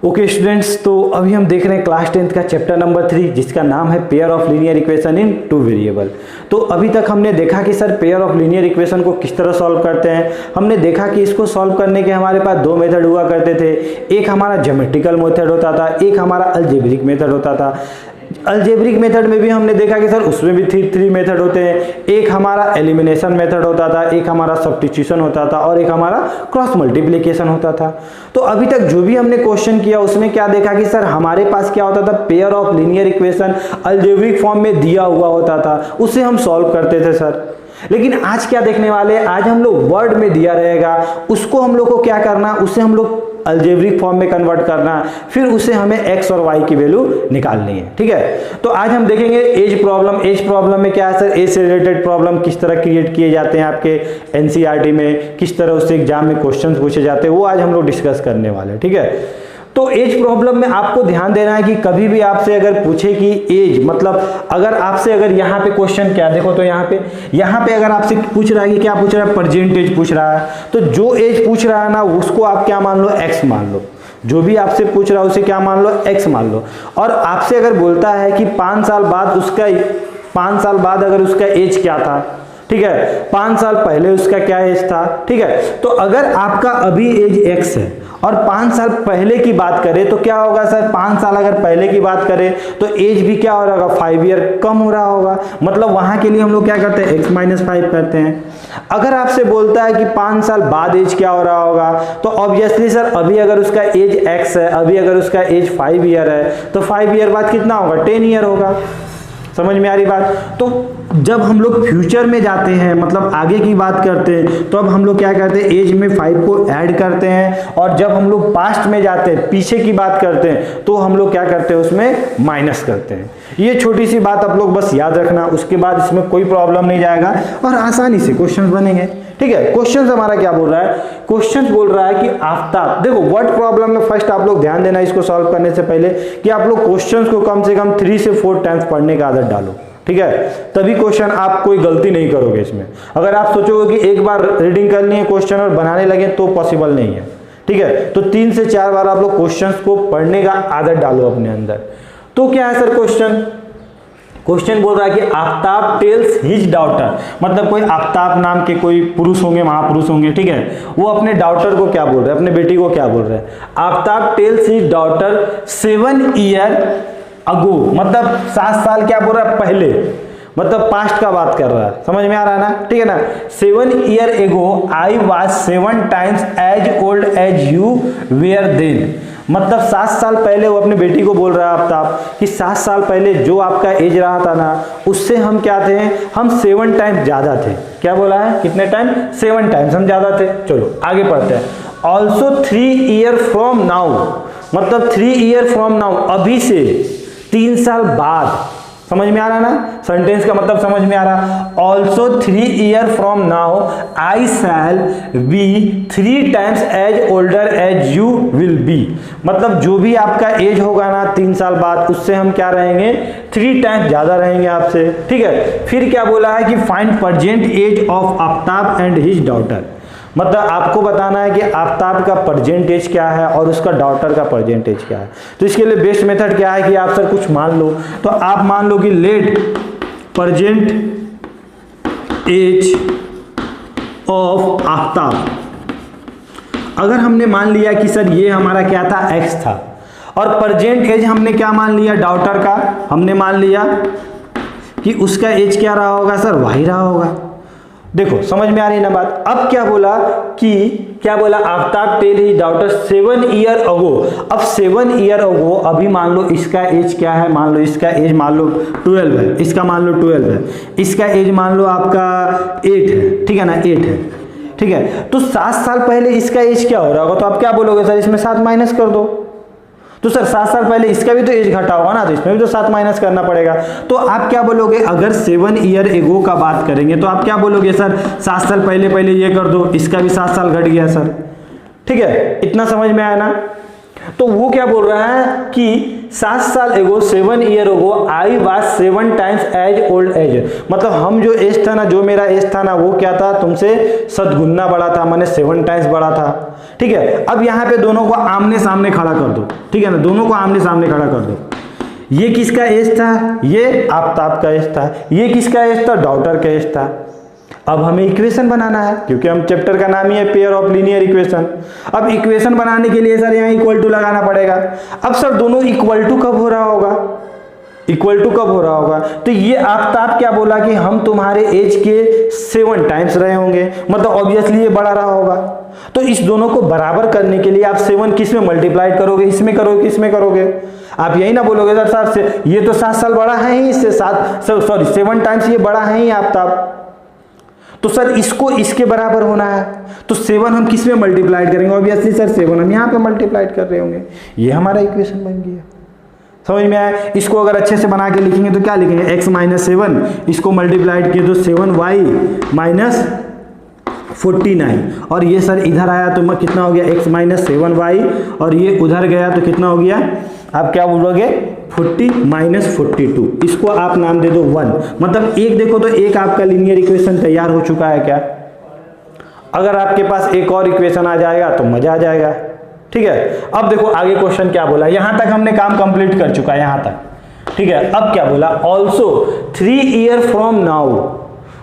Okay students, तो अभी हम देख रहे हैं क्लास 10th का चैप्टर नंबर 3 जिसका नाम है pair of linear equation in two variable. तो अभी तक हमने देखा कि sir pair of linear equation को किस तरह सॉल्व करते हैं। हमने देखा कि इसको सॉल्व करने के हमारे पास दो मेथड हुआ करते थे, एक हमारा ज्योमेट्रिकल मेथड होता था, एक हमारा अलजेब्रिक मेथड होता था। अलजेब्रिक मेथड में भी हमने देखा कि सर उसमें भी थ्री मेथड होते हैं, एक हमारा एलिमिनेशन मेथड होता था, एक हमारा सब्स्टिट्यूशन होता था और एक हमारा क्रॉस मल्टीप्लिकेशन होता था। तो अभी तक जो भी हमने क्वेश्चन किया उसमें क्या देखा कि सर हमारे पास क्या होता था, pair of linear equation algebraic form में दिया हुआ होता था, उसे हम सॉल्व करते थे सर। लेकिन आज क्या देखने वाले, आज हम लोग वर्ड में दिया रहेगा, उसको हम लोग को क्या करना, उसे हम लोग अलजेब्रिक फॉर्म में कन्वर्ट करना, फिर उसे हमें x और y की वैल्यू निकालनी है। ठीक है, तो आज हम देखेंगे एज प्रॉब्लम। एज प्रॉब्लम में क्या है सर, एज से रिलेटेड प्रॉब्लम किस तरह क्रिएट किए जाते हैं आपके एनसीईआरटी में, किस तरह उससे एग्जाम में क्वेश्चंस पूछे जाते हैं, वो आज हम लोग डिस्कस करने वाले हैं। ठीक है, तो एज प्रॉब्लम में आपको ध्यान देना है कि कभी भी आपसे अगर पूछे कि एज मतलब अगर आपसे अगर यहाँ पे क्वेश्चन क्या, देखो तो यहाँ पे अगर आपसे पूछ रहा है कि क्या पूछ रहा है, परसेंटेज पूछ रहा है, तो जो एज पूछ रहा है ना उसको आप क्या मान लो, एक्स मान लो। जो भी आपसे पूछ रहा है उसे क्या मान लो, एक्स मान लो। और आपसे अगर बोलता है कि 5 साल बाद अगर उसका एज क्या था, ठीक है, 5 साल पहले उसका क्या एज था। ठीक है, तो अगर आपका अभी एज एक्स है और 5 साल पहले की बात करें तो क्या होगा सर, 5 साल अगर पहले की बात करें तो एज भी क्या हो रहा होगा, 5 ईयर कम हो रहा होगा। मतलब वहां के लिए हम लोग क्या करते हैं, x-5 करते हैं। अगर आपसे बोलता है कि 5 साल बाद एज क्या हो रहा होगा, तो ऑब्वियसली सर अभी अगर उसका एज x है, अभी अगर उसका एज 5 ईयर है तो 5 ईयर बाद कितना होगा, 10 ईयर होगा। समझ में आ रही बात। तो जब हम लोग फ्यूचर में जाते हैं, मतलब आगे की बात करते हैं, तो अब हम लोग क्या करते हैं, एज में 5 को ऐड करते हैं, और जब हम लोग पास्ट में जाते हैं, पीछे की बात करते हैं, तो हम लोग क्या करते हैं, उसमें माइनस करते हैं। ये छोटी सी बात आप लोग बस याद रखना, उसके बाद इसमें कोई प्रॉब्लम नहीं जाएगा और आसानी से क्वेश्चन बनेंगे। ठीक है, क्वेश्चन हमारा क्या बोल रहा है, क्वेश्चन बोल रहा है कि आफ्ताब, देखो वर्ड प्रॉब्लम में फर्स्ट आप लोग ध्यान देना इसको सॉल्व करने से पहले कि आप लोग क्वेश्चंस को कम से कम 3 से 4 टाइम्स पढ़ने का आदत डालो। ठीक है, तभी क्वेश्चन आप कोई गलती नहीं करोगे इसमें। अगर आप सोचोगे कि एक बार रीडिंग करनी है क्वेश्चन और बनाने लगे तो पॉसिबल नहीं है। ठीक है, तो 3 से 4 बार आप लोग क्वेश्चंस को पढ़ने का आदत डालो अपने अंदर। तो क्या है सर क्वेश्चन बोल रहा है कि आफ्ताब टेल्स हिज डॉटर, मतलब कोई आफ्ताब नाम के कोई पुरुष होंगे, महापुरुष होंगे, ठीक है, वो अपने डॉटर को क्या बोल रहे हैं, अपने बेटी को क्या बोल रहे हैं, Aftab tales his daughter 7 year अगो, मतलब 7 साल क्या बोल रहा है, पहले, मतलब पास्ट का बात कर रहा है। समझ में आ रहा है ना, ठीक है ना। 7 year ago I was 7 times as old as you were then, मतलब 7 साल पहले वो अपनी बेटी को बोल रहा है आफ्ताब कि 7 साल पहले जो आपका एज रहा था ना, उससे हम क्या थे, हम 7 टाइम्स ज्यादा थे। क्या बोला है, कितने टाइम, 7 टाइम्स हम ज्यादा थे। चलो आगे पढ़ते हैं। ऑल्सो 3 ईयर फ्रॉम नाउ, मतलब 3 ईयर फ्रॉम नाउ, अभी से 3 साल बाद। समझ में आ रहा ना, सेंटेंस का मतलब समझ में आ रहा। Also 3 year from now I shall be 3 times as older as you will be, मतलब जो भी आपका एज होगा ना 3 साल बाद, उससे हम क्या रहेंगे, 3 टाइम्स ज्यादा रहेंगे आपसे। ठीक है, फिर क्या बोला है कि find present age of Aftab and his daughter, मतलब आपको बताना है कि आफ्ताब का प्रेजेंट एज क्या है और उसका डॉटर का प्रेजेंट एज क्या है। तो इसके लिए बेस्ट मेथड क्या है कि आप सर कुछ मान लो, तो आप मान लो कि let present age of Aftab. अगर हमने मान लिया कि सर ये हमारा क्या था, एक्स था, और प्रेजेंट एज हमने क्या मान लिया, डॉटर का हमने मान लिया कि उसका एज क्या रहा होगा सर, वाई रहा होगा। देखो समझ में आ रही है ना बात। अब क्या बोला कि क्या बोला, Aftab tell his daughter 7 year ago. अब 7 ईयर अगो, अभी मान लो इसका एज क्या है, मान लो इसका एज मान लो 12 है, इसका मान लो 12 है, इसका एज मान लो आपका 8 है, ठीक है ना, 8 है। ठीक है, तो 7 साल पहले इसका एज क्या हो रहा होगा, तो आप क्या बोलोगे सर, इसमें 7 माइनस कर दो। तो सर 7 साल पहले इसका भी तो एज घटा होगा ना, तो इसमें भी तो 7 माइनस करना पड़ेगा। तो आप क्या बोलोगे, अगर 7 ईयर एगो का बात करेंगे तो आप क्या बोलोगे सर, 7 साल पहले ये कर दो, इसका भी 7 साल घट गया सर। ठीक है, इतना समझ में आया ना। तो वो क्या बोल रहा है कि 7 साल एगो 7 year ago I was 7 times as old as. मतलब हम जो एज था ना, जो मेरा एज था ना, वो क्या था, तुमसे 7 गुना बड़ा था, माने 7 टाइम्स बड़ा था। ठीक है, अब यहाँ पे दोनों को आमने सामने खड़ा कर दो। ठीक है ना, दोनों को आमने सामने खड़ा कर दो। ये किसका एज था, ये आफ्ताब का एज था। ये किसका एज था, डॉटर का एज था। अब हमें इक्वेशन बनाना है, क्योंकि हम चैप्टर का नाम ही है पेयर ऑफ लीनियर इक्वेशन। अब इक्वेशन बनाने के लिए सर यहाँ इक्वल टू लगाना पड़ेगा। अब सर दोनों इक्वल टू कब हो रहा होगा, इक्वल टू कब हो रहा होगा, तो ये आफ्ताब क्या बोला कि हम तुम्हारे एज के 7 टाइम्स रहे होंगे, मतलब ऑब्वियसली ये बड़ा रहा होगा। तो इस दोनों को बराबर करने के लिए आप 7 किस में मल्टीप्लाई करोगे, इसमें करोगे, किसमें करोगे। आप यही ना बोलोगे सर 7 से, ये तो 7 साल बड़ा है ही इससे, 7 टाइम्स ये बड़ा है ही आफ्ताब। तो सर इसको इसके बराबर होना है, तो 7 हम किस में मल्टीप्लाई करेंगे, ऑब्वियसली सर 7 हम यहाँ पे मल्टीप्लाई कर रहे होंगे। ये हमारा इक्वेशन बन गया। समझ में आया। इसको अगर अच्छे से बना के लिखेंगे तो क्या लिखेंगे, x माइनस 7, इसको मल्टीप्लाइड किए तो 7y माइनस 49, और ये सर इधर आया तो कितना हो गया, x माइनस 7y, और ये उधर गया तो कितना हो गया, आप क्या बोलोगे, 40 माइनस 42। इसको आप नाम दे दो 1। मतलब एक देखो तो एक आपका लीनियर इक्वेशन तैयार हो चुका है क्या। अगर आपके पास एक और इक्वेशन आ जाएगा तो मजा आ जाएगा। ठीक है, अब देखो आगे क्वेश्चन क्या बोला, यहां तक हमने काम कंप्लीट कर चुका है यहां तक। ठीक है, अब क्या बोला, ऑल्सो 3 ईयर फ्रॉम नाउ,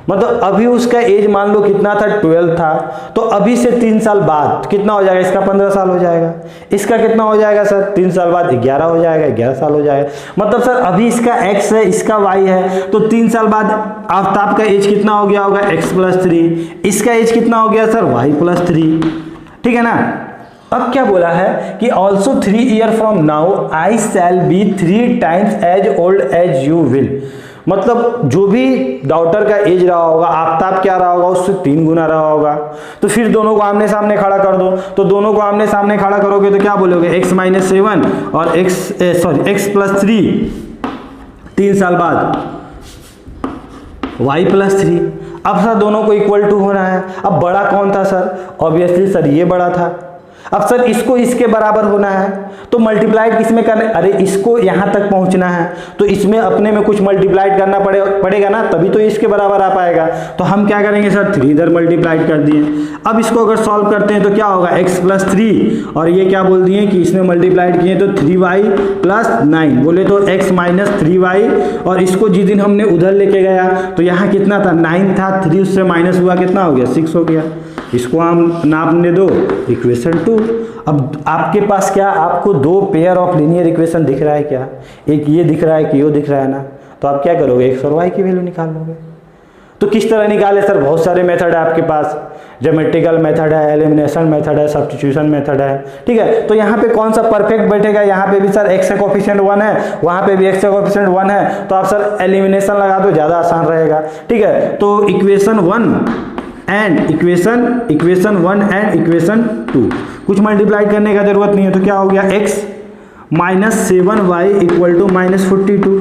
मतलब अभी उसका एज मान लो कितना था, 12 था, तो अभी से 3 साल बाद कितना हो जाएगा, इसका 15 साल हो जाएगा। इसका कितना हो जाएगा सर, 3 साल बाद 11 हो जाएगा, 11 साल हो जाएगा। मतलब सर अभी इसका x है, इसका y है, तो 3 साल बाद आफ्ताब का एज कितना हो गया होगा, x प्लस 3, इसका एज कितना हो गया सर, y प्लस 3। ठीक है ना। अब क्या बोला है कि also 3 year from now I shall be 3 times as old as you will. मतलब जो भी डॉटर का एज रहा होगा, आफ्ताब क्या रहा होगा, उससे 3 गुना रहा होगा। तो फिर दोनों को आमने सामने खड़ा कर दो, तो दोनों को आमने सामने खड़ा करोगे तो क्या बोलोगे, x माइनस 7 और x प्लस 3, 3 साल बाद y प्लस 3। अब सर दोनों को इक्वल टू होना है। अब बड़ा कौन था सर, ऑब्वियसली सर ये बड़ा था। अब सर इसको इसके बराबर होना है, तो मल्टीप्लाइड किसमें करना है, अरे इसको यहां तक पहुंचना है तो इसमें अपने में कुछ मल्टीप्लाइड करना पड़ेगा ना, तभी तो इसके बराबर आ पाएगा। तो हम क्या करेंगे सर, 3 इधर मल्टीप्लाइड कर दिए। अब इसको अगर सॉल्व करते हैं तो क्या होगा, x प्लस 3, और ये क्या बोल दिए कि इसमें मल्टीप्लाइड किए तो 3y प्लस 9, बोले तो x माइनस 3y, और इसको जिस दिन हमने उधर लेके गया तो यहाँ कितना था, 9 था, 3 उससे माइनस हुआ, कितना हो गया, 6 हो गया। इसको हम नापने दो इक्वेशन 2। अब आपके पास क्या, आपको 2 पेयर ऑफ लीनियर इक्वेशन दिख रहा है क्या, एक ये दिख रहा है कि ये दिख रहा है ना, तो आप क्या करोगे, x और y की वैल्यू निकाल लोगे। तो किस तरह निकाले सर, बहुत सारे मेथड है आपके पास, ज्योमेट्रिकल मेथड है, एलिमिनेशन मेथड है, सब्स्टिट्यूशन मेथड है। ठीक है, तो यहाँ पे कौन सा परफेक्ट बैठेगा, यहाँ पे भी सर x का कोफिशिएंट 1 है, वहाँ पे भी x का कोफिशिएंट 1 है, तो आप सर एलिमिनेशन लगा दो, ज़्यादा आसान रहेगा। ठीक है, तो equation 1 and equation 1 and equation 2 कुछ मल्टीप्लाई करने का जरूरत नहीं है, तो क्या हो गया, x minus 7y equal to minus 42।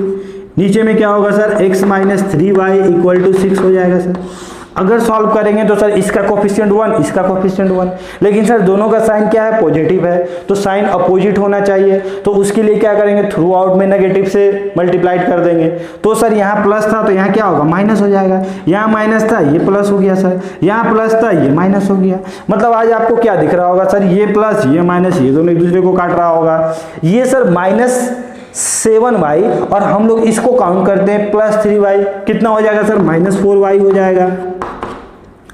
नीचे में क्या होगा sir, x minus 3y equal to 6 हो जाएगा सर। अगर सॉल्व करेंगे तो सर इसका कोफिशिएंट 1, इसका कोफिशिएंट 1, लेकिन सर दोनों का साइन क्या है, पॉजिटिव है, तो साइन अपोजिट होना चाहिए। तो उसके लिए क्या करेंगे, थ्रू आउट में नेगेटिव से मल्टीप्लाइड कर देंगे। तो सर यहाँ प्लस था तो यहाँ क्या होगा, माइनस हो जाएगा। यहाँ माइनस था, ये प्लस हो गया सर, यहाँ प्लस था, ये माइनस हो गया। मतलब आज आपको क्या दिख रहा होगा सर, ये प्लस ये माइनस, ये दोनों एक दूसरे को काट रहा होगा। ये सर माइनस 7y, और हम लोग इसको काउंट करते हैं प्लस 3y, कितना हो जाएगा सर, माइनस 4y हो जाएगा।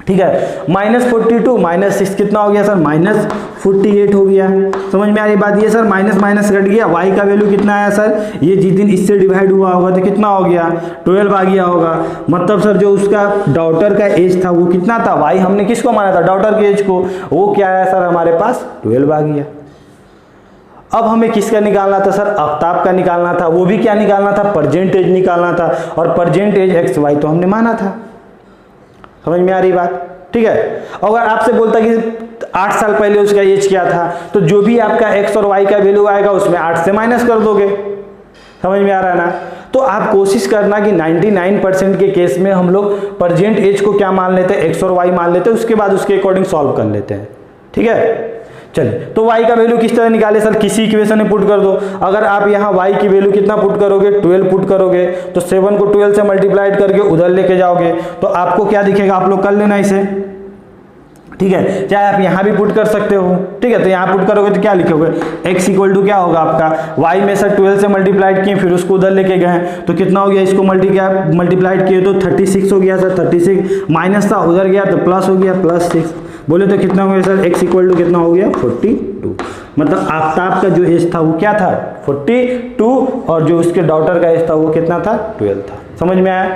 ठीक है, माइनस 42 माइनस 6 कितना हो गया सर, माइनस 48 हो गया। समझ में आ रही बात, ये सर माइनस माइनस कट गया, y का वैल्यू कितना आया सर, ये जिस दिन इससे डिवाइड हुआ होगा तो कितना हो गया, 12 आ गया होगा। मतलब सर जो उसका डॉटर का एज था वो कितना था, y हमने किसको माना था, डॉटर के एज को, वो क्या आया सर हमारे पास 12 आ गया। अब हमें किसका निकालना था सर, आफ्ताब का निकालना था। वो भी क्या निकालना था, प्रेजेंट एज निकालना था, और प्रेजेंट एज एक्स वाई तो हमने माना था। समझ में आ रही बात। ठीक है, अगर आपसे बोलता कि 8 साल पहले उसका एज क्या था, तो जो भी आपका एक्स और वाई का वैल्यू आएगा उसमें 8 से माइनस कर दोगे। समझ में आ रहा है ना। तो आप कोशिश करना कि 99% के केस में हम लोग प्रेजेंट एज को क्या मान लेते हैं, एक्स और वाई मान लेते हैं, उसके बाद उसके अकॉर्डिंग सॉल्व कर लेते हैं। ठीक है, चलिए, तो y का वैल्यू किस तरह निकाले सर, किसी इक्वेशन में पुट कर दो। अगर आप यहाँ y की वैल्यू कितना पुट करोगे, 12 पुट करोगे, तो 7 को 12 से मल्टीप्लाइड करके उधर लेके जाओगे तो आपको क्या दिखेगा, आप लोग कर लेना इसे, ठीक है। चाहे आप यहाँ भी पुट कर सकते हो, ठीक है। तो यहाँ पुट करोगे तो क्या लिखोगे, x इक्वल टू क्या होगा आपका, y में सर 12 से मल्टीप्लाइड किए, फिर उसको उधर लेके गए तो कितना हो गया, इसको मल्टीप्लाइड किए तो 36 हो गया सर, 36 माइनस था उधर गया तो प्लस हो गया, +6 बोले तो कितना हो गया सर, x इक्वल टू कितना हो गया 42। मतलब आफ्ताब का जो एज था वो क्या था 42 और जो उसके डॉटर का एज था वो कितना था 12 था। समझ में आया,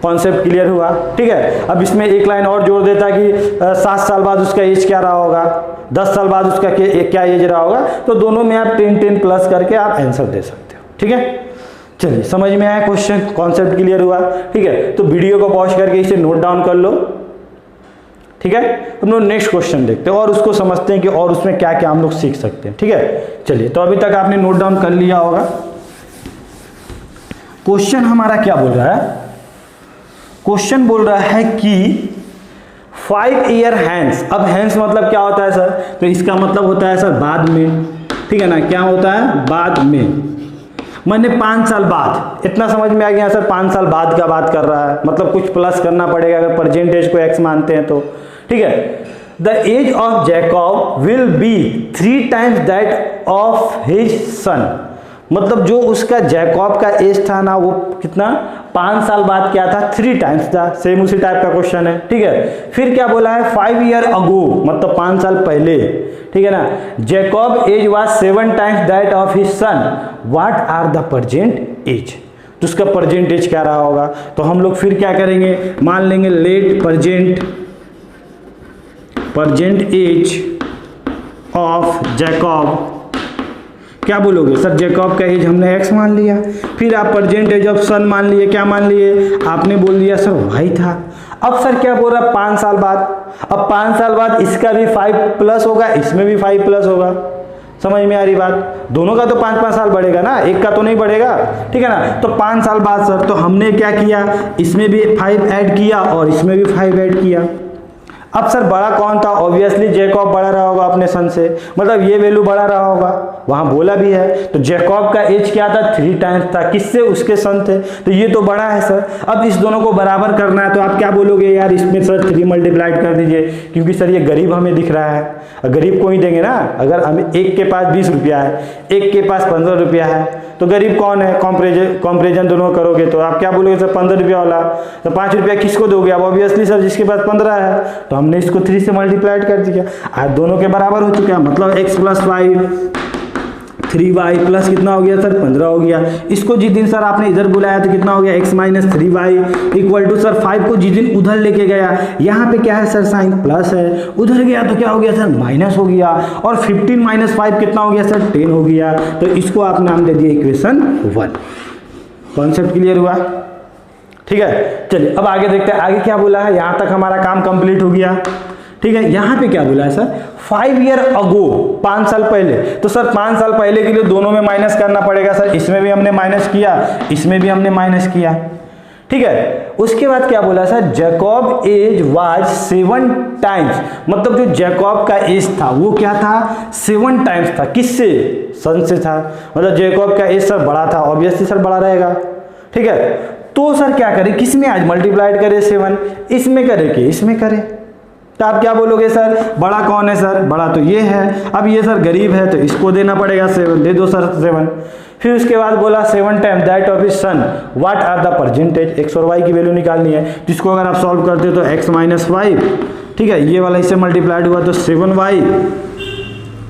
कॉन्सेप्ट क्लियर हुआ, ठीक है। अब इसमें एक लाइन और जोड़ देता कि 7 साल बाद उसका एज क्या रहा होगा, 10 साल बाद उसका क्या एज रहा होगा, तो दोनों में आप 10 प्लस करके आप आंसर दे सकते हो, ठीक है। चलिए, समझ में आया क्वेश्चन, कॉन्सेप्ट क्लियर हुआ, ठीक है। तो वीडियो को पॉज करके इसे नोट डाउन कर लो, ठीक है। हम लोग नेक्स्ट क्वेश्चन देखते हैं और उसको समझते हैं कि और उसमें क्या क्या हम लोग सीख सकते हैं, ठीक है। चलिए, तो अभी तक आपने नोट डाउन कर लिया होगा। क्वेश्चन हमारा क्या बोल रहा है, क्वेश्चन बोल रहा है कि 5 ईयर हैंस। अब हैंस मतलब क्या होता है सर, तो इसका मतलब होता है सर बाद में, ठीक है ना, क्या होता है बाद में, मैंने 5 साल बाद, इतना समझ में आ गया सर, 5 साल बाद का बात कर रहा है, मतलब कुछ प्लस करना पड़ेगा अगर परसेंटेज को x मानते हैं तो, ठीक है। The age of Jacob will be 3 times that of his son, मतलब जो उसका जैकब का एज था ना वो कितना, 5 साल बाद क्या था, 3 टाइम्स था। सेम उसी टाइप का क्वेश्चन है, ठीक है। फिर क्या बोला है, 5 ईयर अगो, मतलब 5 साल पहले, ठीक है ना, Jacob age was 7 times that of his son, what are the present age, तो उसका प्रेजेंट एज क्या रहा होगा। तो हम लोग फिर क्या करेंगे, मान लेंगे let present age of Jacob, क्या बोलोगे सर, जैकब का एज हमने x मान लिया, फिर आप प्रेजेंट एज ऑफ सन मान लिए, क्या मान लिए, आपने बोल दिया सर y था। अब सर क्या बोल रहा, 5 साल बाद, अब 5 साल बाद इसका भी 5 प्लस होगा, इसमें भी 5 प्लस होगा। समझ में आ रही बात, दोनों का तो 5-5 साल बढ़ेगा ना, एक का तो नहीं बढ़ेगा, ठीक है ना। तो 5 साल बाद सर, तो हमने क्या किया, इसमें भी 5 ऐड किया और इसमें भी 5 ऐड किया। अब सर बड़ा कौन था, ऑब्वियसली जैकब बड़ा रहा होगा अपने सन से, मतलब ये वैल्यू बड़ा रहा होगा, वहां बोला भी है। तो जैकब का एज क्या था, 3 टाइम्स था, किससे, उसके सन थे, तो ये तो बड़ा है सर। अब इस दोनों को बराबर करना है तो आप क्या बोलोगे, यार इसमें सर 3 मल्टीप्लाइड कर दीजिए, क्योंकि सर ये गरीब हमें दिख रहा है, गरीब को ही देंगे ना। अगर हमें एक के पास 20 रुपया है, एक के पास 15 रुपया है, तो गरीब कौन है, कंपेरिजन दोनों करोगे तो आप क्या बोलोगे सर 15 रुपया वाला, तो 5 रुपया किसको दोगे आप, ऑब्वियसली सर जिसके पास 15 है, तो हमने इसको 3 से मल्टीप्लाइड कर दिया, आज दोनों के बराबर हो चुका है, मतलब x प्लस 5 3y प्लस कितना हो गया सर 15 हो गया। इसको जिस दिन सर आपने इधर बुलाया तो कितना हो गया, x minus 3y equal to sir 5 को जिस दिन उधर लेके गया, यहाँ पे क्या है सर साइन प्लस है, उधर गया तो क्या हो गया सर माइनस हो गया, और 15 माइनस 5 कितना हो गया सर 10 हो गया। तो इसको आप नाम दे दिए इक्वेशन 1। कॉन्सेप्ट क्लियर हुआ, ठीक है। चलिए अब आगे देखते हैं, आगे क्या बोला है, यहाँ तक हमारा काम कंप्लीट हो गया, ठीक है। यहाँ पे क्या बोला है सर, 5 ईयर अगो, 5 साल पहले, तो सर 5 साल पहले के लिए दोनों में माइनस करना पड़ेगा सर, इसमें भी हमने माइनस किया, इसमें भी हमने माइनस किया, ठीक है। उसके बाद क्या बोला sir, Jacob age was 7 times, मतलब जो जैकब का एज था वो क्या था 7 टाइम्स था, किससे, सन से था, मतलब जैकब का एज सर बड़ा था, ऑब्वियसली सर बड़ा रहेगा, ठीक है। तो सर क्या करें, किस में आज मल्टीप्लाइड करें 7, इसमें करें कि इसमें करें, तो आप क्या बोलोगे सर, बड़ा कौन है सर, बड़ा तो ये है, अब ये सर गरीब है तो इसको देना पड़ेगा 7, दे दो सर 7। फिर उसके बाद बोला 7 time that of his son, what are the percentage, x और वाई की वैल्यू निकालनी है, जिसको अगर आप सॉल्व करते हो तो x माइनस 5, ठीक है, ये वाला इससे मल्टीप्लाइड हुआ तो 7y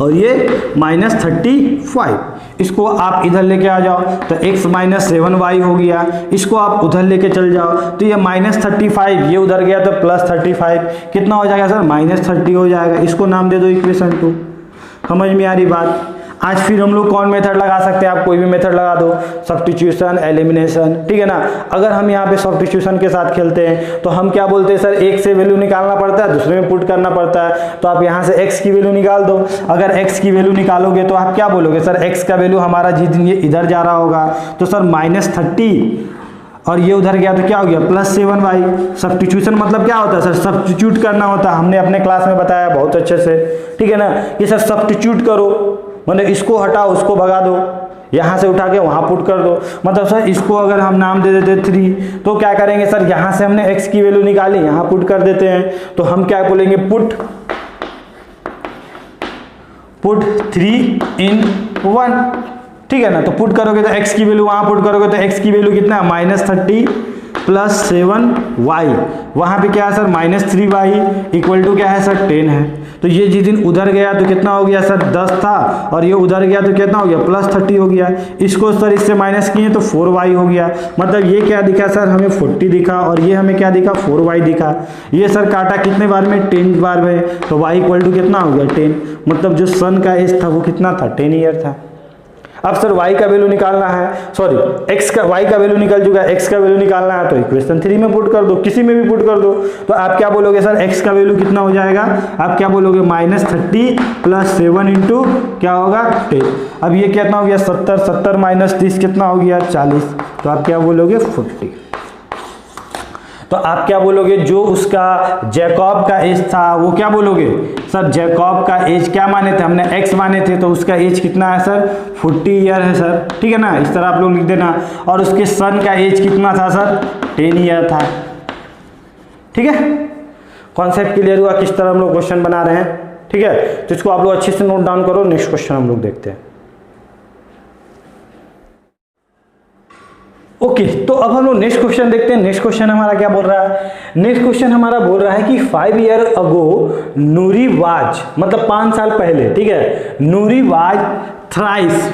और ये माइनस 35, इसको आप इधर लेके आ जाओ तो x माइनस 7y हो गया, इसको आप उधर लेके चल जाओ तो ये माइनस 35, ये उधर गया तो प्लस 35, कितना हो जाएगा सर माइनस 30 हो जाएगा, इसको नाम दे दो इक्वेशन 2। समझ में आ रही बात। आज फिर हम लोग कौन मेथड लगा सकते हैं, आप कोई भी मेथड लगा दो, सब्स्टिट्यूशन, एलिमिनेशन, ठीक है ना। अगर हम यहाँ पे सब्स्टिट्यूशन के साथ खेलते हैं तो हम क्या बोलते हैं सर, एक से वैल्यू निकालना पड़ता है, दूसरे में पुट करना पड़ता है, तो आप यहाँ से x की वैल्यू निकाल दो। अगर x की वैल्यू निकालोगे तो आप क्या बोलोगे सर, x का वैल्यू हमारा जिस दिन ये इधर जा रहा होगा तो सर माइनस 30 और ये उधर गया तो क्या हो गया +7y। सब्स्टिट्यूशन मतलब क्या होता है सर, सब्स्टिट्यूट करना होता है, हमने अपने क्लास में बताया बहुत अच्छे से, ठीक है ना। ये सर सब्स्टिट्यूट करो, मतलब इसको हटाओ उसको भगा दो, यहाँ से उठा के वहाँ पुट कर दो। मतलब सर इसको अगर हम नाम दे देते 3 तो क्या करेंगे सर, यहाँ से हमने x की वैल्यू निकाली, यहाँ पुट कर देते हैं, तो हम क्या बोलेंगे पुट 3 in 1, ठीक है ना। तो पुट करोगे तो x की वैल्यू वहाँ पुट करोगे तो x की वैल्यू कितना है -30 + 7y, वहाँ पे क्या है सर -3y इक्वल टू क्या है सर 10 है। तो ये जिस दिन उधर गया तो कितना हो गया सर 10 था, और ये उधर गया तो कितना हो गया +30 हो गया। इसको सर इससे माइनस किए तो 4y हो गया। मतलब ये क्या दिखा सर हमें 40 दिखा, और ये हमें क्या दिखा 4y दिखा। ये सर काटा कितने बार में 10 बार में, तो y इक्वल टू कितना हो गया 10। मतलब जो सन का एज था वो कितना था 10 ईयर था। अब सर y का वैल्यू निकालना है, सॉरी y का वैल्यू निकल चुका है, x का वैल्यू निकालना है, तो इक्वेशन 3 में पुट कर दो, किसी में भी पुट कर दो। तो आप क्या बोलोगे सर x का वैल्यू कितना हो जाएगा, आप क्या बोलोगे -30 + 7 इंटू क्या होगा 10। अब ये कितना हो गया 70, 70 - 30 कितना हो गया 40, तो आप क्या बोलोगे 40। तो आप क्या बोलोगे, जो उसका जैकब का एज था वो क्या बोलोगे सर, जैकब का एज क्या माने थे हमने x माने थे, तो उसका एज कितना है सर 40 ईयर है सर, ठीक है ना। इस तरह आप लोग लिख देना। और उसके सन का एज कितना था सर 10 ईयर था, ठीक है। कॉन्सेप्ट क्लियर हुआ किस तरह हम लोग क्वेश्चन बना रहे हैं, ठीक है। तो इसको आप लोग अच्छे से नोट डाउन करो। नेक्स्ट क्वेश्चन हम लोग देखते हैं। ओके तो अब हम लोग नेक्स्ट क्वेश्चन देखते हैं। नेक्स्ट क्वेश्चन हमारा क्या बोल रहा है, नेक्स्ट क्वेश्चन हमारा बोल रहा है कि 5 ईयर अगो नूरी वाज, मतलब 5 साल पहले, ठीक है, Noori was thrice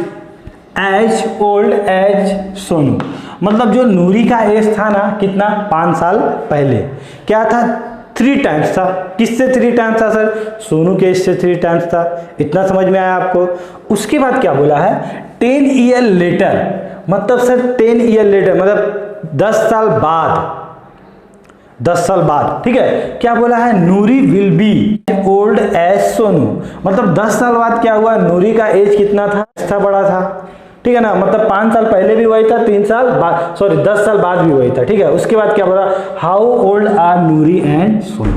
as old as Sonu. मतलब जो नूरी का एज था ना कितना 5 साल पहले, क्या था 3 टाइम्स था। किससे 3 टाइम्स था सर, सोनू के एज से 3 टाइम्स था। इतना समझ में आया आपको। उसके बाद क्या बोला है 10 ईयर लेटर, मतलब सर 10 ईयर लेटर मतलब 10 साल बाद, 10 साल बाद, ठीक है। क्या बोला है Noori will be old as Sonu, मतलब 10 साल बाद क्या हुआ, नूरी का एज कितना था बड़ा था, ठीक है ना। मतलब 5 साल पहले भी वही था, 3 साल बाद, सॉरी 10 साल बाद भी वही था, ठीक है। उसके बाद क्या बोला, how old are Nuri and Sonu.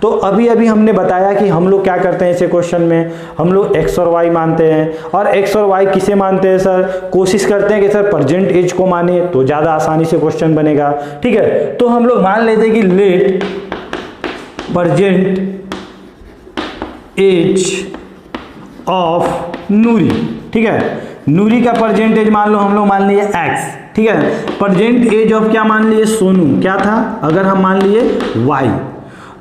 तो अभी हमने बताया कि हम लोग क्या करते हैं इसे क्वेश्चन में, हम लोग x और y मानते हैं। और x और y किसे मानते हैं सर, कोशिश करते हैं कि सर प्रेजेंट एज को माने तो ज़्यादा आसानी से क्वेश्चन बनेगा, ठीक है। तो हम लोग मान लेते हैं कि लेट प्रेजेंट एज ऑफ नूरी, ठीक है। नूरी का प्रेजेंट एज मान लो हम लोग मान लिए x, ठीक है। प्रेजेंट एज ऑफ क्या मान लिए सोनू, क्या था अगर हम मान लिए y।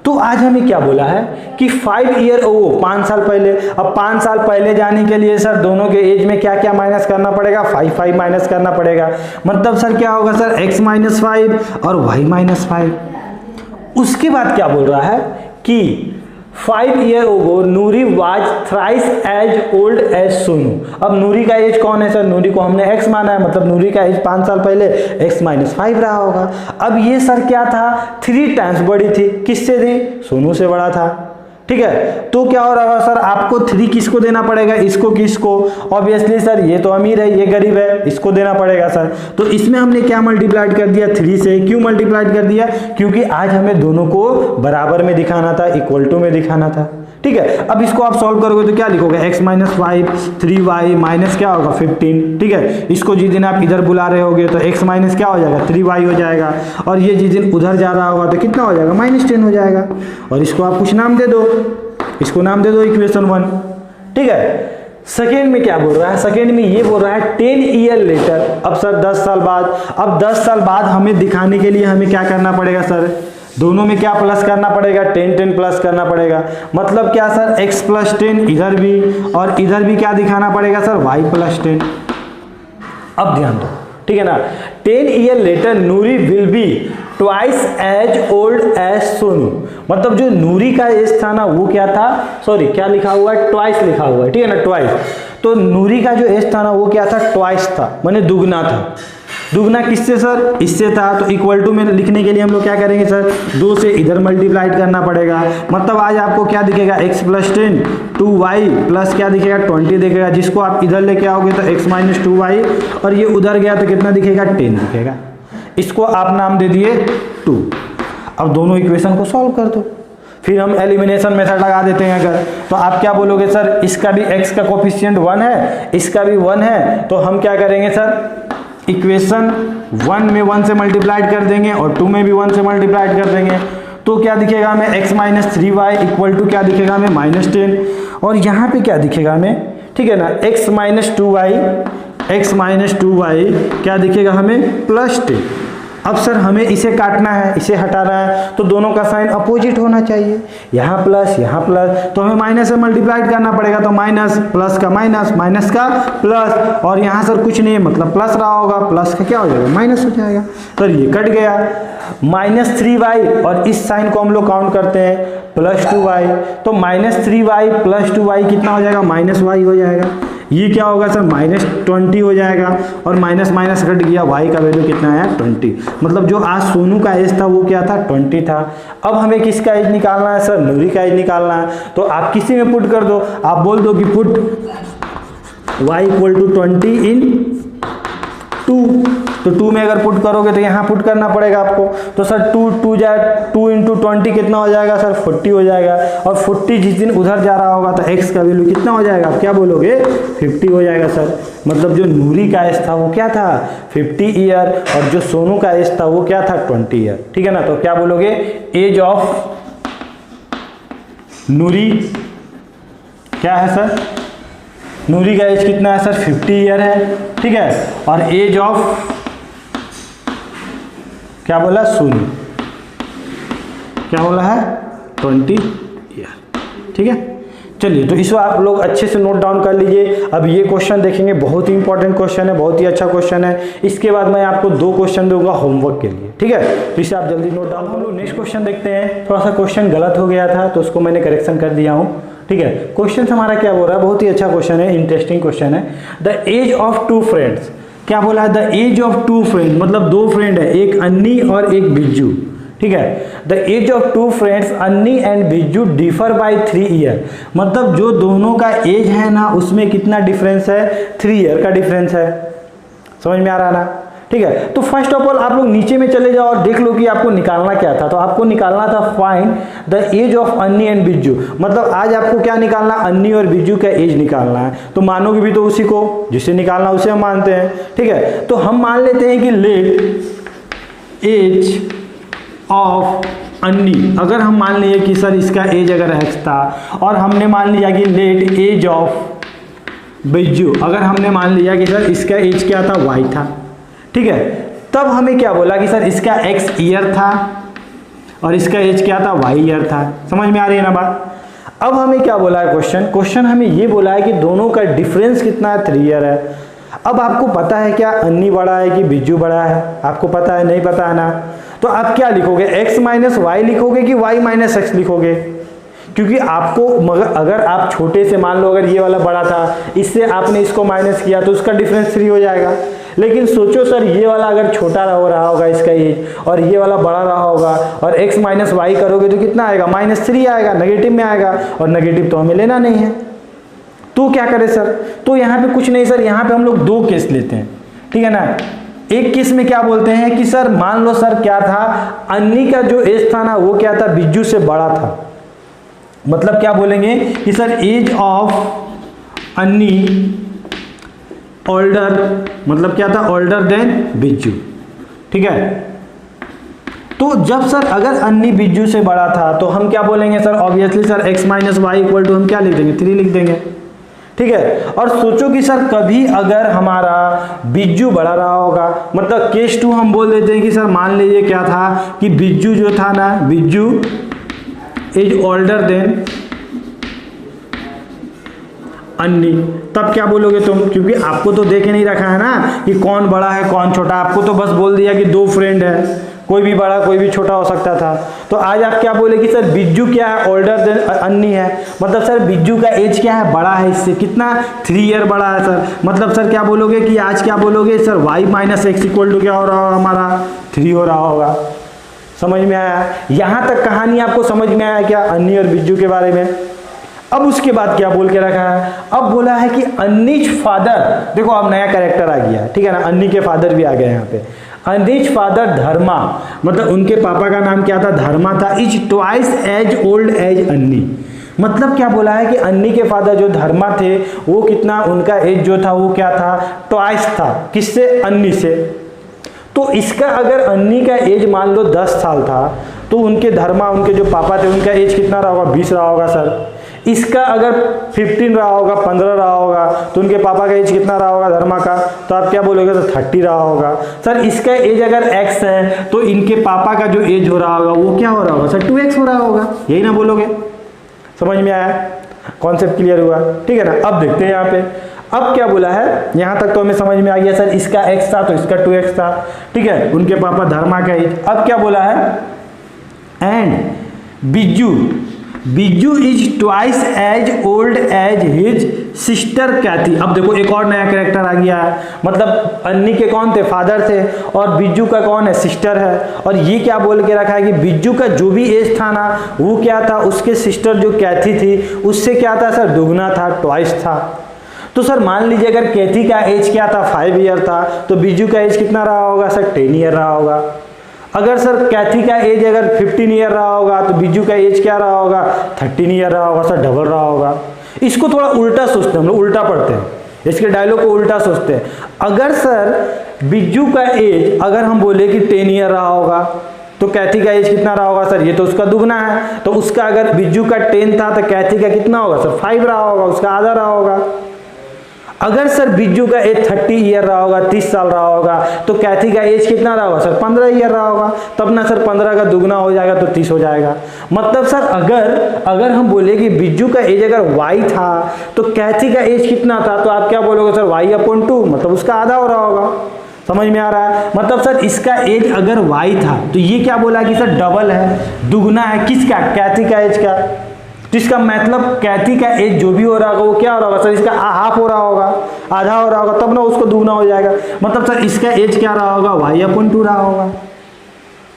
तो आज हमें क्या बोला है कि 5 ईयर ओ 5 साल पहले। अब 5 साल पहले जाने के लिए सर दोनों के एज में क्या क्या माइनस करना पड़ेगा, 5 माइनस करना पड़ेगा। मतलब सर क्या होगा सर x - 5 और y - 5। उसके बाद क्या बोल रहा है कि 5 year ago Noori was thrice as old as Sonu. अब नूरी का एज कौन है सर, नूरी को हमने x माना है, मतलब नूरी का एज 5 साल पहले x - 5 रहा होगा। अब ये सर क्या था 3 टाइम्स बड़ी थी, किससे थी, सोनू से बड़ा था, ठीक है। तो क्या हो रहा है सर, आपको 3 किसको देना पड़ेगा, इसको किसको, ऑब्वियसली सर ये तो अमीर है ये गरीब है, इसको देना पड़ेगा सर। तो इसमें हमने क्या मल्टीप्लाइड कर दिया 3 से। क्यों मल्टीप्लाइड कर दिया, क्योंकि आज हमें दोनों को बराबर में दिखाना था, इक्वल टू में दिखाना था, ठीक है। अब इसको आप सॉल्व करोगे तो क्या लिखोगे x - 5 3y माइनस क्या होगा 15, ठीक है। इसको जिस दिन आप इधर बुला रहे होगे तो x माइनस क्या हो जाएगा 3y हो जाएगा, और ये जिस दिन उधर जा रहा होगा तो कितना हो जाएगा -10 हो जाएगा। और इसको आप कुछ नाम दे दो, इसको नाम दे दो इक्वेशन 1, ठीक है। सेकेंड में क्या बोल रहा है, सेकेंड में ये बोल रहा है 10 ईयर लेटर। अब सर 10 साल बाद, अब 10 साल बाद हमें दिखाने के लिए हमें क्या करना पड़ेगा सर, दोनों में क्या प्लस करना पड़ेगा 10 प्लस करना पड़ेगा। मतलब क्या सर x + 10 इधर भी, और इधर भी क्या दिखाना पड़ेगा सर y + 10। अब ध्यान दो, ठीक है ना। 10 year later Nuri will be twice as old as Sonu. मतलब जो नूरी का एज था ना वो क्या था, सॉरी क्या लिखा हुआ है, ट्वाइस लिखा हुआ है, ठीक है ना, ट्वाइस। तो नूरी का जो एज था ना वो क्या था, ट्वाइस था, माने दुगना था। दुगना किससे सर, इससे था। तो इक्वल टू में लिखने के लिए हम लोग क्या करेंगे सर, 2 से इधर मल्टीप्लाइड करना पड़ेगा। मतलब आज आपको क्या दिखेगा x + 10 2y प्लस क्या दिखेगा 20 दिखेगा, जिसको आप इधर लेके आओगे तो x - 2y, और ये उधर गया तो कितना दिखेगा 10 दिखेगा। इसको आप नाम दे दिए 2। अब दोनों इक्वेशन को सॉल्व कर दो। फिर हम एलिमिनेशन मेथड लगा देते हैं अगर, तो आप क्या बोलोगे सर, इसका भी x का कोफिशिएंट 1 है, इसका भी 1 है, तो हम क्या करेंगे सर, इक्वेशन 1 में 1 से मल्टीप्लाइड कर देंगे और 2 में भी 1 से मल्टीप्लाइड कर देंगे। तो क्या दिखेगा हमें, x minus 3y equal to क्या दिखेगा हमें, -10। और यहाँ पे क्या दिखेगा हमें, ठीक है ना, x माइनस 2y क्या दिखेगा हमें, +10। अब सर हमें इसे काटना है, इसे हटाना है, तो दोनों का साइन अपोजिट होना चाहिए, यहाँ प्लस यहाँ प्लस, तो हमें माइनस से मल्टीप्लाइड करना पड़ेगा, तो माइनस, प्लस का माइनस, माइनस का प्लस, और यहाँ सर कुछ नहीं है मतलब प्लस रहा होगा, प्लस का क्या हो जाएगा, माइनस हो जाएगा। तो ये कट गया, -3y, और इस साइन को हम लोग काउंट करते हैं +2y, तो -3y + 2y कितना हो जाएगा, -y हो जाएगा। ये क्या होगा सर, -20 हो जाएगा, और माइनस माइनस कट गया, y का वैल्यू कितना आया, 20। मतलब जो आज सोनू का एज था वो क्या था, 20 था। अब हमें किसका एज निकालना है सर, नूरी का एज निकालना है। तो आप किसी में पुट कर दो, आप बोल दो कि पुट y = 20 इन 2, तो 2 में अगर पुट करोगे तो यहाँ पुट करना पड़ेगा आपको, तो सर 2 × 20 कितना हो जाएगा सर, 40 हो जाएगा। और 40 जिस दिन उधर जा रहा होगा तो x का वैल्यू कितना हो जाएगा, आप क्या बोलोगे, 50 हो जाएगा सर। मतलब जो नूरी का एज था वो क्या था, 50 ईयर, और जो सोनू का एज था वो क्या था, 20 ईयर। ठीक है ना, तो क्या बोलोगे, एज ऑफ नूरी क्या है सर, नूरी का एज कितना है सर, 50 ईयर है। ठीक है, और एज ऑफ क्या बोला, सोनू क्या बोला है, 20 ईयर। ठीक है, चलिए तो इसको आप लोग अच्छे से नोट डाउन कर लीजिए। अब ये क्वेश्चन देखेंगे, बहुत ही इंपॉर्टेंट क्वेश्चन है, बहुत ही अच्छा क्वेश्चन है। इसके बाद मैं आपको 2 क्वेश्चन दूंगा होमवर्क के लिए, ठीक है, तो इसे आप जल्दी नोट डाउन। हम लोग नेक्स्ट क्वेश्चन देखते हैं। थोड़ा सा क्वेश्चन गलत हो गया था तो उसको मैंने करेक्शन कर दिया हूँ। ठीक है, क्वेश्चन हमारा क्या बोल रहा है, बहुत ही अच्छा क्वेश्चन है, इंटरेस्टिंग क्वेश्चन है। द एज ऑफ 2 फ्रेंड्स, क्या बोला है, द एज ऑफ 2 फ्रेंड, मतलब 2 फ्रेंड है, एक अन्नी और एक बिज्जू। ठीक है, द एज ऑफ 2 फ्रेंड्स अन्नी एंड बिज्जू डिफर बाय 3 ईयर, मतलब जो दोनों का एज है ना उसमें कितना डिफरेंस है, 3 ईयर का डिफरेंस है। समझ में आ रहा है ना। ठीक है, तो फर्स्ट ऑफ ऑल आप लोग नीचे में चले जाओ और देख लो कि आपको निकालना क्या था। तो आपको निकालना था फाइंड द एज ऑफ अन्नी एंड बिज्जू, मतलब आज आपको क्या निकालना, अन्नी और बिज्जू का एज निकालना है। तो मानोगे भी तो उसी को, जिसे निकालना उसे हम मानते हैं। ठीक है, तो हम मान लेते हैं कि लेट एज ऑफ अन्नी, अगर हम मान लिए कि सर इसका एज अगर x था, और हमने मान लिया कि लेट एज ऑफ बिज्जू, अगर हमने मान लिया कि सर इसका एज क्या था, y था। ठीक है, तब हमें क्या बोला कि सर इसका x ईयर था और इसका एज क्या था, y ईयर था। समझ में आ रही है ना बात। अब हमें क्या बोला है क्वेश्चन हमें ये बोला है कि दोनों का डिफरेंस कितना है, 3 ईयर है। अब आपको पता है क्या अन्नी बड़ा है कि बिज्जू बड़ा है, आपको पता है, नहीं पता है ना। तो आप क्या लिखोगे, x माइनस वाई लिखोगे कि y माइनस एक्स लिखोगे, क्योंकि आपको मगर अगर आप छोटे से मान लो अगर ये वाला बड़ा था, इससे आपने इसको माइनस किया तो उसका डिफरेंस 3 हो जाएगा। लेकिन सोचो सर ये वाला अगर छोटा हो रहा होगा इसका एज, और ये वाला बड़ा रहा होगा, और x माइनस वाई करोगे तो कितना आएगा, -3 आएगा, नेगेटिव में आएगा, और नेगेटिव तो हमें लेना नहीं है। तो क्या करें सर, तो यहाँ पे कुछ नहीं सर, यहाँ पे हम लोग 2 केस लेते हैं। ठीक है ना, एक केस में क्या बोलते हैं कि सर मान लो सर क्या था, अन्नी का जो एज था ना वो क्या था, बिज्जू से बड़ा था। मतलब क्या बोलेंगे कि सर एज ऑफ अन्नी ओल्डर, मतलब क्या था, ओल्डर देन बिज्जू। ठीक है, तो जब सर अगर अन्नी बिज्जू से बड़ा था तो हम क्या बोलेंगे sir, obviously sir x minus y equal to हम क्या लिख देंगे, 3 लिख देंगे। ठीक है, और सोचो कि सर कभी अगर हमारा बिज्जू बड़ा रहा होगा, मतलब केस 2 हम बोल देते हैं कि सर मान लीजिए क्या था कि बिज्जू जो था ना, बिज्जू इज ओल्डर देन अन्नी, तब क्या बोलोगे तुम, क्योंकि आपको तो देखे नहीं रखा है ना कि कौन बड़ा है कौन छोटा, आपको तो बस बोल दिया कि 2 फ्रेंड है, कोई भी बड़ा कोई भी छोटा हो सकता था। तो आज आप क्या बोले कि सर बिज्जू क्या है, ओल्डर देन अन्नी है, मतलब सर बिज्जू का एज क्या है, बड़ा है इससे, कितना, 3 ईयर बड़ा है सर। मतलब सर क्या बोलोगे कि आज क्या बोलोगे sir, y minus x equal to क्या हो रहा होगा हमारा, 3 हो रहा होगा। समझ में आया, यहाँ तक कहानी आपको समझ में आया क्या, अन्नी और बिज्जू के बारे में। अब उसके बाद क्या बोल के रखा है, अब बोला है कि अन्नीज फादर, देखो अब नया कैरेक्टर आ गया, ठीक है ना, अन्नी के फादर भी आ गए यहाँ पे। अन्नीज फादर धर्मा, मतलब उनके पापा का नाम क्या था, धर्मा था, is twice as old as Anni. मतलब क्या बोला है कि अन्नी के फादर जो धर्मा थे वो कितना, उनका एज जो था वो क्या था, ट्वाइस था, किससे, अन्नी से। तो इसका अगर अन्नी का एज मान लो 10 साल था तो उनके धर्मा, उनके जो पापा थे उनका एज कितना रहा होगा, 20 रहा होगा सर। इसका अगर 15 रहा होगा, 15 रहा होगा, तो उनके पापा का एज कितना रहा होगा धर्मा का, तो आप क्या बोलोगे सर, 30 रहा होगा। सर इसका एज अगर x है तो इनके पापा का जो एज हो रहा होगा वो क्या हो रहा होगा सर, 2x हो रहा होगा, यही ना बोलोगे। समझ में आया, कॉन्सेप्ट क्लियर हुआ, ठीक है ना। अब देखते हैं यहाँ पे, अब क्या बोला है, यहाँ तक तो हमें समझ में आ गया सर, इसका x था तो इसका 2x था, ठीक है, उनके पापा धर्मा का एज। अब क्या बोला है, and Bijju is twice as old as his sister Kathy. अब देखो एक और नया कैरेक्टर आ गया है, मतलब अन्नी के कौन थे, फादर थे, और बिज्जू का कौन है, सिस्टर है। और ये क्या बोल के रखा है कि बिज्जू का जो भी एज था ना वो क्या था, उसके सिस्टर जो कैथी थी उससे क्या था सर, दुगना था, ट्वाइस था। तो सर मान लीजिए अगर कैथी का एज क्या था, 5 ईयर था, तो बिज्जू का एज कितना रहा होगा सर, 10 ईयर रहा होगा। अगर सर कैथी का एज अगर 15 ईयर रहा होगा तो बिज्जू का एज क्या रहा होगा, 13 ईयर रहा होगा सर, डबल रहा होगा। इसको थोड़ा उल्टा सोचते हैं, हम लोग उल्टा पढ़ते हैं, इसके डायलॉग को उल्टा सोचते हैं। अगर सर बिज्जू का एज अगर हम बोले कि 10 ईयर रहा होगा तो कैथी का एज कितना रहा होगा सर, ये तो उसका दुगना है, तो उसका अगर बिज्जू का 10 था तो कैथी का कितना होगा सर, 5 रहा होगा, उसका आधा रहा होगा। अगर सर बिज्जू का एज 30 ईयर रहा होगा, 30 साल रहा होगा, तो कैथी का एज कितना रहा होगा सर, 15 ईयर रहा होगा, तब ना सर 15 का दुगना हो जाएगा तो 30 हो जाएगा। मतलब सर अगर हम बोले कि बिज्जू का एज अगर y था तो कैथी का एज कितना था, तो आप क्या बोलोगे सर, y/2, मतलब उसका आधा हो रहा होगा। समझ में आ रहा है, मतलब सर इसका एज अगर y था तो ये क्या बोला कि सर डबल है, दुगना है, किसका, कैथी का एज का। तो इसका मतलब कैथी का एज जो भी हो रहा होगा वो क्या हो रहा होगा सर, इसका हाफ हो रहा होगा, आधा हो रहा होगा, तब ना उसको दुगना हो जाएगा। मतलब सर इसका एज क्या रहा होगा, y/2 रहा होगा।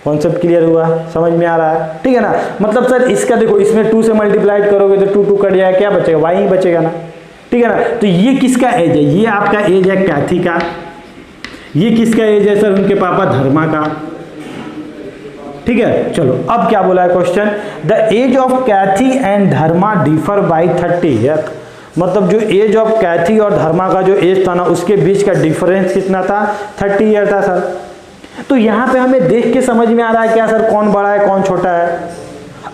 कॉन्सेप्ट क्लियर हुआ, समझ में आ रहा है, ठीक है ना। मतलब सर इसका देखो, इसमें 2 से मल्टीप्लाइड करोगे तो 2 कट जाएगा, क्या बचेगा, y ही बचेगा ना, ठीक है ना। तो ये किसका एज है, ये आपका एज है कैथी का। ये किसका एज है सर, उनके पापा धर्मा का, ठीक है। चलो अब क्या बोला है question, the age of Kathy and Dharma differ by 30 year. मतलब जो एज ऑफ कैथी और धर्मा का जो एज था ना उसके बीच का डिफरेंस कितना था, 30 ईयर था सर। तो यहाँ पे हमें देख के समझ में आ रहा है क्या सर, कौन बड़ा है कौन छोटा है।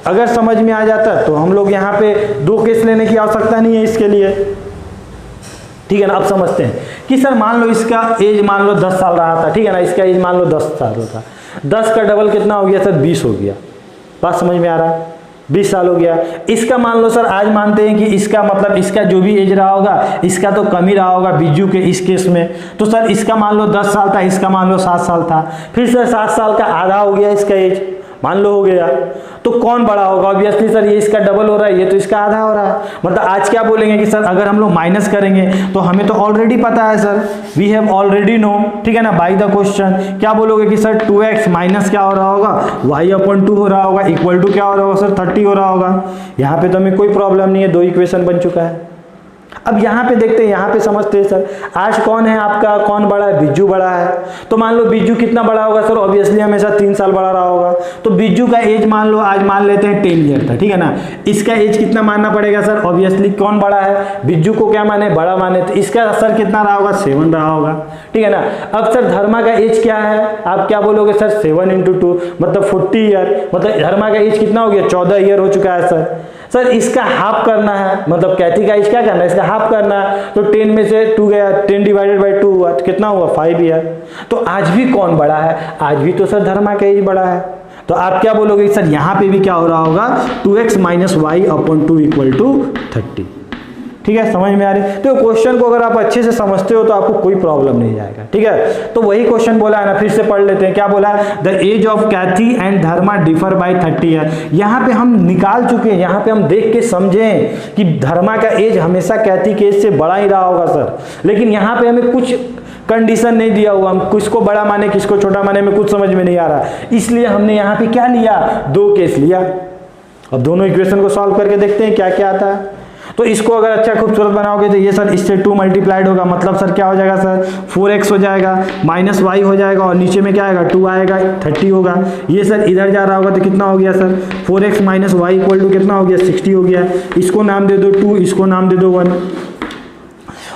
अगर समझ में आ जाता तो हम लोग यहाँ पे 2 केस लेने की आवश्यकता नहीं है इसके लिए, ठीक है ना। अब समझते हैं कि सर मान लो इसका एज मान लो 10 साल रहा था, ठीक है ना, इसका एज मान लो 10 साल होता, 10 का डबल कितना हो गया सर, 20 हो गया। बात समझ में आ रहा है, 20 साल हो गया। इसका मान लो सर आज मानते हैं कि इसका मतलब इसका जो भी एज रहा होगा इसका तो कम ही रहा होगा बिज्जू के इस केस में। तो सर इसका मान लो 10 साल था, इसका मान लो 7 साल था, फिर सर 7 साल का आधा हो गया इसका एज, मान लो हो गया। तो कौन बड़ा होगा, ऑब्वियसली सर ये इसका डबल हो रहा है, ये तो इसका आधा हो रहा है। मतलब आज क्या बोलेंगे कि सर अगर हम लोग माइनस करेंगे तो हमें तो ऑलरेडी पता है sir, we have already know, ठीक है ना, बाय द क्वेश्चन। क्या बोलोगे कि सर 2x माइनस क्या हो रहा होगा, y/2 हो रहा होगा, इक्वल टू क्या हो रहा होगा सर, 30 हो रहा होगा। यहाँ पे तो हमें कोई प्रॉब्लम नहीं है, 2 इक्वेशन बन चुका है। अब यहाँ पे देखते हैं, यहाँ पे समझते हैं सर आज कौन है आपका, कौन बड़ा है, बिज्जू बड़ा है। तो मान लो बिज्जू कितना बड़ा होगा सर, ऑब्वियसली हमेशा 3 साल बड़ा रहा होगा। तो बिज्जू का एज मान लो आज मान लेते हैं 10 ईयर था, ठीक है ना। इसका एज कितना मानना पड़ेगा सर, ऑब्वियसली कौन बड़ा है, बिज्जू को क्या माने, बड़ा माने, तो इसका सर कितना रहा होगा, 7 रहा होगा, ठीक है ना। अब सर धर्मा का एज क्या है, आप क्या बोलोगे सर, 7 × 2 मतलब 40 ईयर, मतलब धर्मा का एज कितना हो गया, 14 ईयर हो चुका है सर। सर इसका हाफ करना है, मतलब कैथी का एज क्या करना है, इसका हाफ करना है। तो 10 में से 2 गया, 10 / 2 हुआ तो कितना हुआ, 5 ईयर। तो आज भी कौन बड़ा है, आज भी तो सर धर्मा का एज बड़ा है। तो आप क्या बोलोगे सर यहाँ पे भी क्या हो रहा होगा, 2x - y/2 = 30, ठीक है, समझ में आ रही। तो क्वेश्चन को अगर आप अच्छे से समझते हो तो आपको कोई प्रॉब्लम नहीं जाएगा, ठीक है। तो वही क्वेश्चन बोला है ना, फिर से पढ़ लेते हैं। क्या बोला है, the age of Kathy and Dharma differ by 30 year. यहाँ पे हम निकाल चुके हैं, यहाँ पे हम देख के समझें कि धर्मा का एज हमेशा कैथी के एज से बड़ा ही रहा होगा सर, लेकिन यहाँ पे हमें कुछ कंडीशन नहीं दिया हुआ, हम किसको बड़ा माने किसको छोटा माने में कुछ समझ में नहीं आ रहा, इसलिए हमने यहाँ पे क्या लिया, 2 केस लिया। अब दोनों इक्वेशन को सॉल्व करके देखते हैं क्या क्या आता है। तो इसको अगर अच्छा खूबसूरत बनाओगे तो ये सर इससे 2 मल्टीप्लाइड होगा, मतलब सर क्या हो जाएगा सर 4x हो जाएगा, माइनस y हो जाएगा और नीचे में क्या आएगा 2 आएगा, 30 होगा। ये सर इधर जा रहा होगा तो कितना हो गया sir 4x minus y equal to कितना हो गया 60 हो गया। इसको नाम दे दो 2, इसको नाम दे दो 1।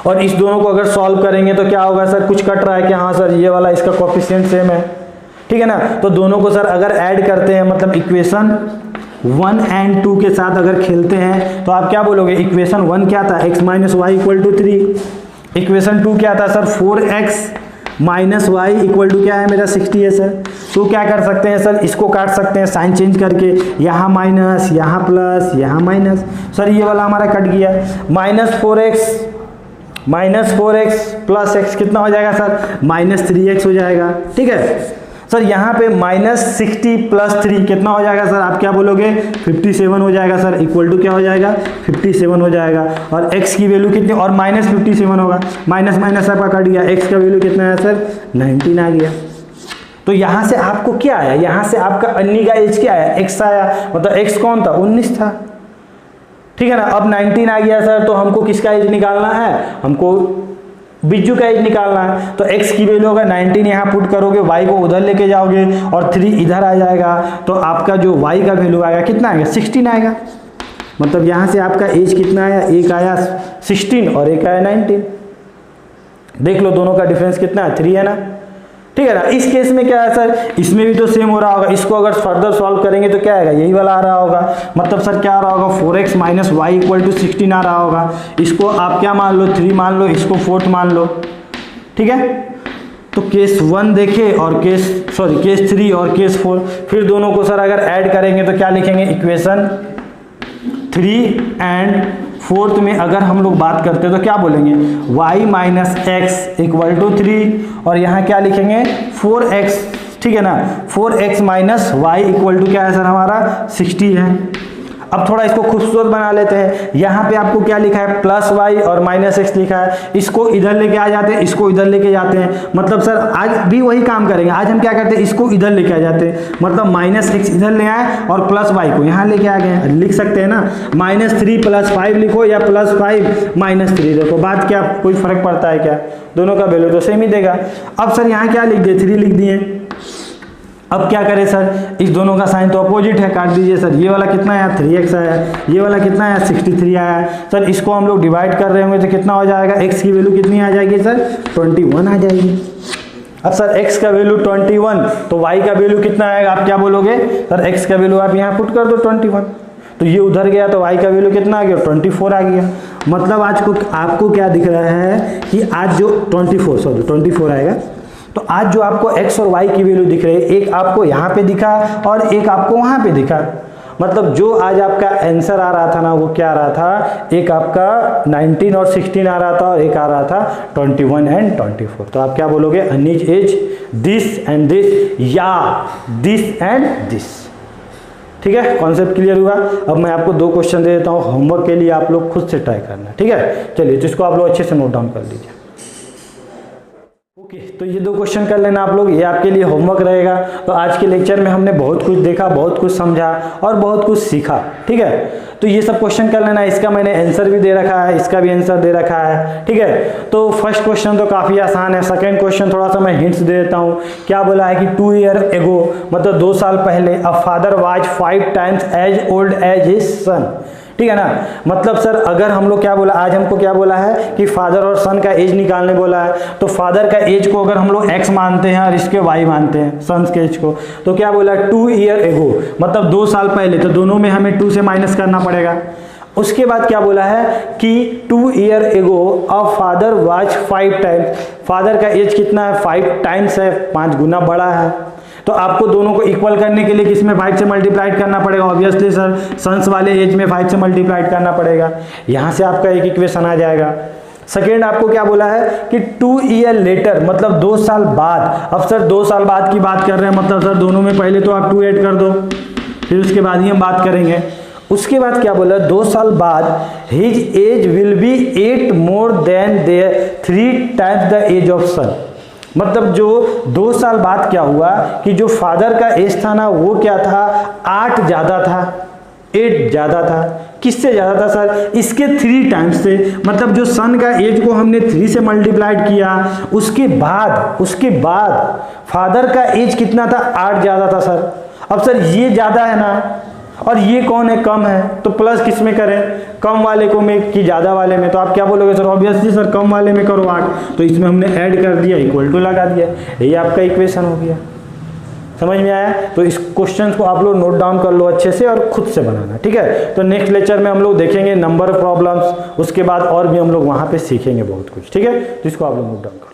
और इस दोनों को अगर सॉल्व करेंगे तो क्या होगा सर, कुछ कट रहा है कि हाँ सर ये वाला इसका कोएफिशिएंट सेम है, ठीक है ना। तो दोनों को सर अगर ऐड करते हैं, मतलब इक्वेशन 1 एंड 2 के साथ अगर खेलते हैं तो आप क्या बोलोगे, इक्वेशन 1 क्या था x minus y equal to 3, equation 2 क्या था sir 4x minus y equal to क्या है मेरा 60 है सर। तो क्या कर सकते हैं सर, इसको काट सकते हैं साइन चेंज करके, यहाँ माइनस यहाँ प्लस यहाँ माइनस, सर ये वाला हमारा कट गया, माइनस 4x प्लस x कितना हो जाएगा सर माइनस 3x हो जाएगा, ठीक है सर। यहाँ पे माइनस 60 प्लस 3 कितना हो जाएगा सर, आप क्या बोलोगे 57 हो जाएगा सर, इक्वल टू क्या हो जाएगा 57 हो जाएगा। और x की वैल्यू कितनी, और माइनस 57 होगा, माइनस माइनस आपका कट गया, x का वैल्यू कितना है सर 19 आ गया। तो यहाँ से आपको क्या आया, यहाँ से आपका अन्नी का एज क्या आया, x आया, मतलब x कौन था 19 था, ठीक है ना। अब 19 आ गया सर, तो हमको किसका एज निकालना है, हमको बिज्जू का एज निकालना है। तो x की वैल्यू होगा 19, यहाँ पुट करोगे, y को उधर लेके जाओगे और 3 इधर आ जाएगा, तो आपका जो y का वैल्यू आएगा कितना आएगा 16 आएगा। मतलब यहाँ से आपका एज कितना आया, एक आया 16 और एक आया 19। देख लो दोनों का डिफरेंस कितना है 3 है ना, ठीक है ना। इस केस में क्या है सर, इसमें भी तो सेम हो रहा होगा, इसको अगर फर्दर सॉल्व करेंगे तो क्या आएगा, यही वाला आ रहा होगा, मतलब सर क्या आ रहा होगा 4x minus y equal to 16 आ रहा होगा। इसको आप क्या मान लो 3 मान लो, इसको 4 मान लो, ठीक है। तो केस 1 देखे और केस 3 और केस 4, फिर दोनों को सर अगर ऐड करेंगे तो क्या लिखेंगे, इक्वेशन 3 एंड 4 में अगर हम लोग बात करते हैं तो क्या बोलेंगे, y minus x equal to 3 और यहाँ क्या लिखेंगे 4x, ठीक है ना। 4x minus y equal to क्या है सर हमारा 60 है। अब थोड़ा इसको खूबसूरत बना लेते हैं, यहाँ पे आपको क्या लिखा है प्लस वाई और माइनस एक्स लिखा है, इसको इधर लेके आ जाते हैं, इसको इधर लेके जाते हैं, मतलब सर आज भी वही काम करेंगे। आज हम क्या करते हैं, इसको इधर लेके आ जाते हैं, मतलब माइनस एक्स इधर ले आए और प्लस वाई को यहाँ लेके आ गए, लिख सकते हैं ना माइनस 3 प्लस 5 लिखो या प्लस 5 माइनस 3 देखो, बात क्या कोई फर्क पड़ता है क्या, दोनों का वैल्यू तो सेम ही देगा। अब सर यहाँ क्या लिख दिए 3 लिख दिए। अब क्या करें सर, इस दोनों का साइन तो अपोजिट है, काट दीजिए सर। ये वाला कितना आया 3x आया, ये वाला कितना आया 63 आया सर। इसको हम लोग डिवाइड कर रहे होंगे तो कितना हो जाएगा, x की वैल्यू कितनी आ जाएगी सर 21 आ जाएगी। अब सर x का वैल्यू 21 तो y का वैल्यू कितना आएगा, आप क्या बोलोगे सर x का वैल्यू आप यहाँ पुट कर दो 21, तो ये उधर गया तो y का वैल्यू कितना आ गया 24 आ गया। मतलब आज को आपको क्या दिख रहा है कि आज जो 24 आएगा, तो आज जो आपको x और y की वैल्यू दिख रही है, एक आपको यहाँ पे दिखा और एक आपको वहाँ पे दिखा। मतलब जो आज आपका आंसर आ रहा था ना, वो क्या आ रहा था, एक आपका 19 और 16 आ रहा था और एक आ रहा था 21 एंड 24। तो आप क्या बोलोगे, अनीज एज दिस एंड दिस या दिस एंड दिस, ठीक है। कॉन्सेप्ट क्लियर हुआ। अब मैं आपको 2 क्वेश्चन दे देता हूँ होमवर्क के लिए, आप लोग खुद से ट्राई करना, ठीक है। चलिए तो इसको आप लोग अच्छे से नोट डाउन कर लीजिए। ओके, तो ये 2 क्वेश्चन कर लेना आप लोग, ये आपके लिए होमवर्क रहेगा। तो आज के लेक्चर में हमने बहुत कुछ देखा, बहुत कुछ समझा और बहुत कुछ सीखा, ठीक है। तो ये सब क्वेश्चन कर लेना, इसका मैंने आंसर भी दे रखा है, इसका भी आंसर दे रखा है, ठीक है। तो फर्स्ट क्वेश्चन तो काफ़ी आसान है, सेकंड क्वेश्चन थोड़ा सा मैं हिंट्स दे देता हूँ। क्या बोला है कि 2 ईयर एगो, मतलब 2 साल पहले, a father was 5 times as old as his son, ठीक है ना। मतलब सर अगर हम लोग क्या बोला, आज हमको क्या बोला है कि फादर और सन का एज निकालने बोला है, तो फादर का एज को अगर हम लोग x मानते हैं और इसके y मानते हैं सन्स के एज को, तो क्या बोला 2 ईयर एगो, मतलब 2 साल पहले, तो दोनों में हमें 2 से माइनस करना पड़ेगा। उसके बाद क्या बोला है कि 2 year ago a father was 5 times, father का एज कितना है 5 टाइम्स है, 5 गुना बड़ा है। तो आपको दोनों को इक्वल करने के लिए किसमें 5 से मल्टीप्लाइड करना पड़ेगा, ऑब्वियसली सर सन्स वाले एज में 5 से मल्टीप्लाइड करना पड़ेगा। यहाँ से आपका एक इक्वेशन आ जाएगा। सेकेंड आपको क्या बोला है कि 2 ईयर लेटर, मतलब 2 साल बाद। अब सर 2 साल बाद की बात कर रहे हैं, मतलब सर दोनों में पहले तो आप 2 ऐड कर दो, फिर उसके बाद ही हम बात करेंगे। उसके बाद क्या बोला, 2 साल बाद his age will be 8 more than their 3 times the age of son. मतलब जो 2 साल बाद क्या हुआ कि जो फादर का एज था ना, वो क्या था 8 ज़्यादा था, 8 ज़्यादा था। किससे ज़्यादा था सर? इसके 3 टाइम्स से, मतलब जो सन का एज को हमने 3 से मल्टीप्लाइड किया, उसके बाद फादर का एज कितना था? 8 ज़्यादा था सर। अब सर ये ज़्यादा है ना, और ये कौन है? कम है, तो प्लस किस में करें? कम वाले को में कि ज़्यादा वाले में? तो आप क्या बोलोगे सर? ऑब्वियसली सर कम वाले में करो 8, तो इसमें हमने ऐड कर दिया, इक्वल टू लगा दिया, यही आपका इक्वेशन हो गया। समझ में आया? तो इस क्वेश्चन को आप लोग नोट डाउन कर लो अच्छे से और खुद से बनाना, ठीक है। तो नेक्स्ट लेक्चर में हम लोग देखेंगे नंबर प्रॉब्लम्स, उसके बाद और भी हम लोग वहाँ पे सीखेंगे बहुत कुछ, ठीक है। तो इसको आप लोग नोट डाउन करो।